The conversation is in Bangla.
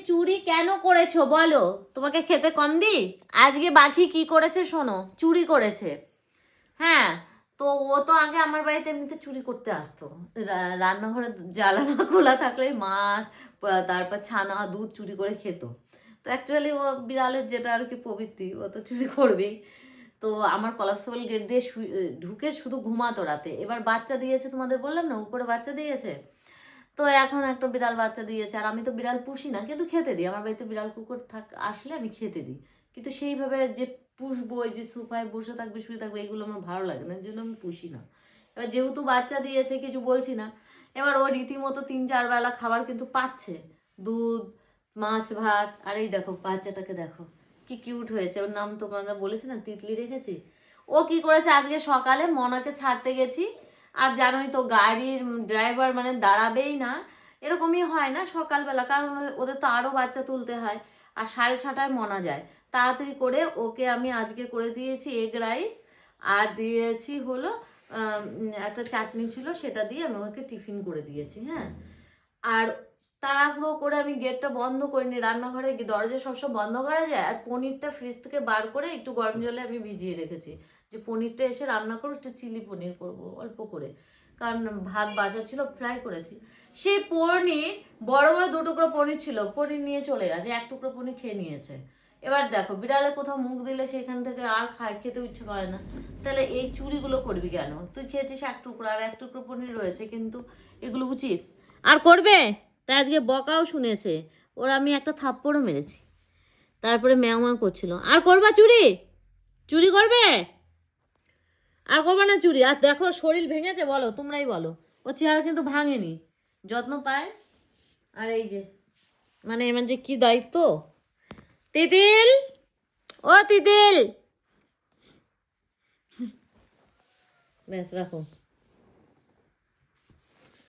চুরি কেন করেছো বলো? তোমাকে খেতে কম দি? আজকে বাকি কি করেছে শোনো, চুরি করেছে। হ্যাঁ, তো ও তো আগে আমার বাড়িতে এমনিতে চুরি করতে আসতো। রান্নাঘরে জানালা খোলা থাকলে মাছ, তারপর ছানা দুধ চুরি করে খেত। তো অ্যাকচুয়ালি ও বিড়ালের যেটা আর কি প্রবৃত্তি, ও তো চুরি করবেই। তো আমার কলাপসেবল গেট দিয়ে ঢুকে শুধু ঘুমাতো রাতে। এবার বাচ্চা দিয়েছে, তোমাদের বললাম না উপরে বাচ্চা দিয়েছে। তো এখন একটা বিড়াল বাচ্চা দিয়েছে, আর আমি তো বিড়াল পুষি না, কিন্তু খেতে দিই। আমার বাড়িতে বিড়াল কুকুর আসলে আমি খেতে দিই, কিন্তু সেইভাবে যে পুষবো, এই যে সোফায় বসে থাকবে শুয়ে থাকবে, এগুলো আমার ভালো লাগে না, এর জন্য আমি পুষি না। এবার যেহেতু বাচ্চা দিয়েছে কিছু বলছি না। এবার ও রীতিমতো 3-4 বেলা খাবার কিন্তু পাচ্ছে, দুধ, মাছ, ভাত। আর এই দেখো বাচ্চাটাকে দেখো কি কিউট হয়েছে। ওর নাম তোমরা বলেছি না, তিতলি রেখেছি। ও কি করেছে, আজকে সকালে মনাকে ছাড়তে গেছি, আর জানোই তো গাড়ির ড্রাইভার মানে দাঁড়াবেই না, এরকমই হয় না সকালবেলা, কারণ ওদের তো আরও বাচ্চা তুলতে হয়। আর 6:30টায় মনা যায়। তাড়াতাড়ি করে ওকে আমি আজকে করে দিয়েছি এগ রাইস, আর দিয়েছি হলো একটা চাটনি ছিল, সেটা দিয়ে আমি ওকে টিফিন করে দিয়েছি। হ্যাঁ, আর তাড়াহুড়ো করে আমি গেটটা বন্ধ করিনি, রান্নাঘরে দরজা সবসময় বন্ধ করা যায়। আর পনিরটা ফ্রিজ থেকে বার করে একটু গরম জলে আমি ভিজিয়ে রেখেছি, যে পনিরটা এসে রান্না করবো, একটু চিলি পনির করবো অল্প করে, কারণ ভাত বাজা ছিল, ফ্রাই করেছি। সেই পনির, বড় বড় 2 টুকরো পনির ছিল, পনির নিয়ে চলে গেছে, 1 টুকরো পনির খেয়ে নিয়েছে। এবার দেখো বিড়ালে কোথাও মুখ দিলে সেখান থেকে আর খেতে ইচ্ছে করে না। তাহলে এই চুরিগুলো করবি কেন? তুই খেয়েছিস 1 টুকরো, আর 1 টুকরো পনির রয়েছে, কিন্তু এগুলো উচিত আর করবে? তাই আজকে বকাও শুনেছে, ওর আমি একটা থাপ্পড়ও মেরেছি। তারপরে ম্যাও ম্যাও করছিল। আর করবা চুরি? চুরি করবে? আর করবে না চুরি? আর দেখো শরীর ভেঙেছে, বলো, তোমরাই বলো। ও চেহারা কিন্তু ভাঙেনি, যত্ন পায়। আর এই যে মানে এমন যে কি দায়িত্ব। তিতিল, ও তিতিল, ব্যাস রাখো।